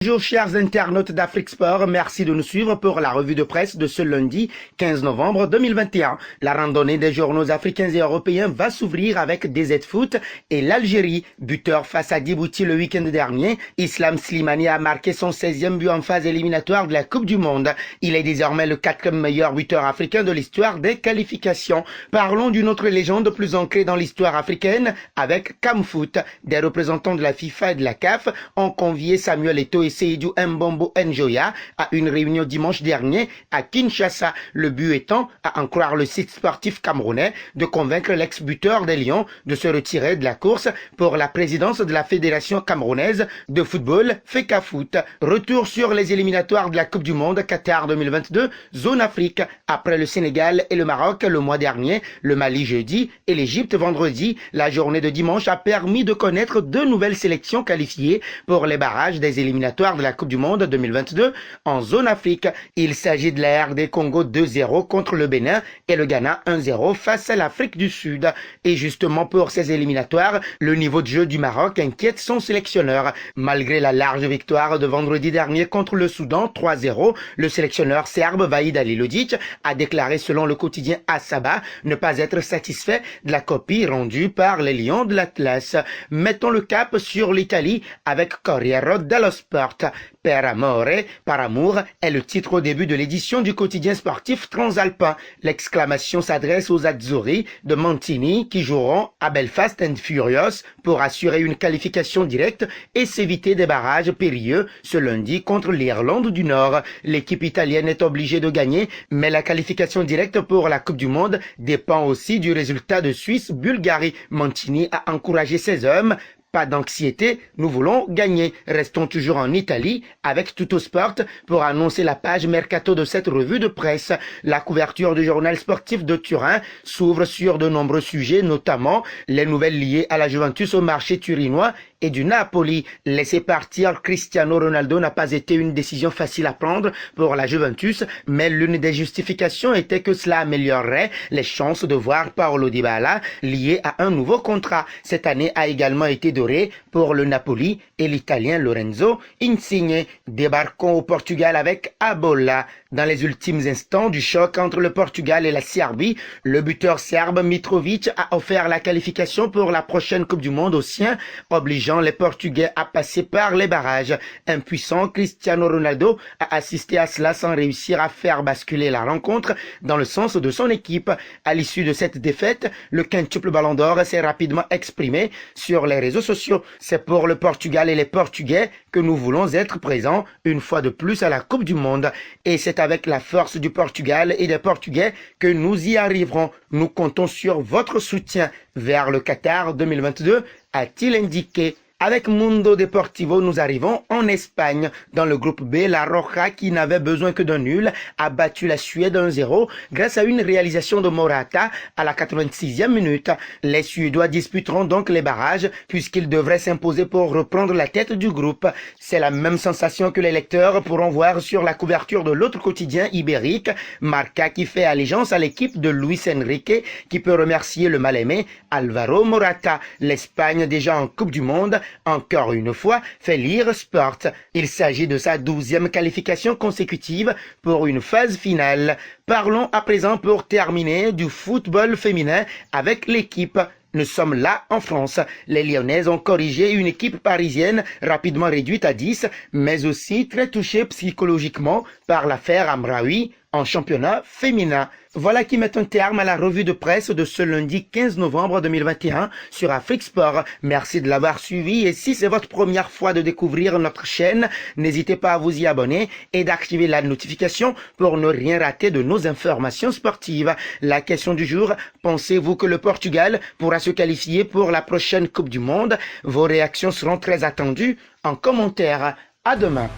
Bonjour chers internautes d'Afrique Sport, merci de nous suivre pour la revue de presse de ce lundi 15 novembre 2021. La randonnée des journaux africains et européens va s'ouvrir avec DZ Foot et l'Algérie. Buteur face à Djibouti le week-end dernier, Islam Slimani a marqué son 16e but en phase éliminatoire de la Coupe du Monde. Il est désormais le 4e meilleur buteur africain de l'histoire des qualifications. Parlons d'une autre légende plus ancrée dans l'histoire africaine avec Camfoot. Des représentants de la FIFA et de la CAF ont convié Samuel Eto'o et Seydou Mbombo Njoya à une réunion dimanche dernier à Kinshasa. Le but étant, à en croire le site sportif camerounais, de convaincre l'ex-buteur des Lions de se retirer de la course pour la présidence de la Fédération camerounaise de football, FECAFOOT. Retour sur les éliminatoires de la Coupe du Monde Qatar 2022, zone Afrique. Après le Sénégal et le Maroc le mois dernier, le Mali jeudi et l'Égypte vendredi, la journée de dimanche a permis de connaître deux nouvelles sélections qualifiées pour les barrages des éliminatoires de la Coupe du Monde 2022 en zone Afrique. Il s'agit de la RD Congo 2-0 contre le Bénin et le Ghana 1-0 face à l'Afrique du Sud. Et justement pour ces éliminatoires, le niveau de jeu du Maroc inquiète son sélectionneur. Malgré la large victoire de vendredi dernier contre le Soudan 3-0, le sélectionneur serbe Vahid Halilhodžić a déclaré selon le quotidien Asaba ne pas être satisfait de la copie rendue par les Lions de l'Atlas. Mettons le cap sur l'Italie avec Corriere dello Sport. Per amore, par amour, est le titre au début de l'édition du quotidien sportif transalpin. L'exclamation s'adresse aux Azzurri de Montini qui joueront à Belfast and Furious pour assurer une qualification directe et s'éviter des barrages périlleux ce lundi contre l'Irlande du Nord. L'équipe italienne est obligée de gagner, mais la qualification directe pour la Coupe du Monde dépend aussi du résultat de Suisse-Bulgarie. Montini a encouragé ses hommes. Pas d'anxiété, nous voulons gagner. Restons toujours en Italie avec Tuttosport pour annoncer la page mercato de cette revue de presse. La couverture du journal sportif de Turin s'ouvre sur de nombreux sujets, notamment les nouvelles liées à la Juventus au marché turinois et du Napoli. Laisser partir Cristiano Ronaldo n'a pas été une décision facile à prendre pour la Juventus, mais l'une des justifications était que cela améliorerait les chances de voir Paolo Dybala lié à un nouveau contrat. Cette année a également été dorée pour le Napoli et l'Italien Lorenzo Insigne. Débarquons au Portugal avec Abola. Dans les ultimes instants du choc entre le Portugal et la Serbie, le buteur serbe Mitrovic a offert la qualification pour la prochaine Coupe du Monde aux siens, obligeant les Portugais à passer par les barrages. Impuissant, Cristiano Ronaldo a assisté à cela sans réussir à faire basculer la rencontre dans le sens de son équipe. À l'issue de cette défaite, le quintuple Ballon d'Or s'est rapidement exprimé sur les réseaux sociaux. C'est pour le Portugal et les Portugais que nous voulons être présents une fois de plus à la Coupe du Monde. Et c'est avec la force du Portugal et des Portugais que nous y arriverons. Nous comptons sur votre soutien vers le Qatar 2022, a-t-il indiqué. Avec Mundo Deportivo, nous arrivons en Espagne. Dans le groupe B, la Roja, qui n'avait besoin que d'un nul, a battu la Suède 1-0 grâce à une réalisation de Morata à la 86e minute. Les Suédois disputeront donc les barrages puisqu'ils devraient s'imposer pour reprendre la tête du groupe. C'est la même sensation que les lecteurs pourront voir sur la couverture de l'autre quotidien ibérique, Marca, qui fait allégeance à l'équipe de Luis Enrique, qui peut remercier le mal-aimé Alvaro Morata. L'Espagne, déjà en Coupe du Monde, encore une fois, fait lire Sport. Il s'agit de sa 12e qualification consécutive pour une phase finale. Parlons à présent pour terminer du football féminin avec l'équipe. Nous sommes là en France. Les Lyonnaises ont corrigé une équipe parisienne rapidement réduite à 10, mais aussi très touchée psychologiquement par l'affaire Amraoui en championnat féminin. Voilà qui met un terme à la revue de presse de ce lundi 15 novembre 2021 sur Afrique Sport. Merci de l'avoir suivi et si c'est votre première fois de découvrir notre chaîne, n'hésitez pas à vous y abonner et d'activer la notification pour ne rien rater de nos informations sportives. La question du jour, pensez-vous que le Portugal pourra se qualifier pour la prochaine Coupe du Monde? Vos réactions seront très attendues en commentaire. À demain.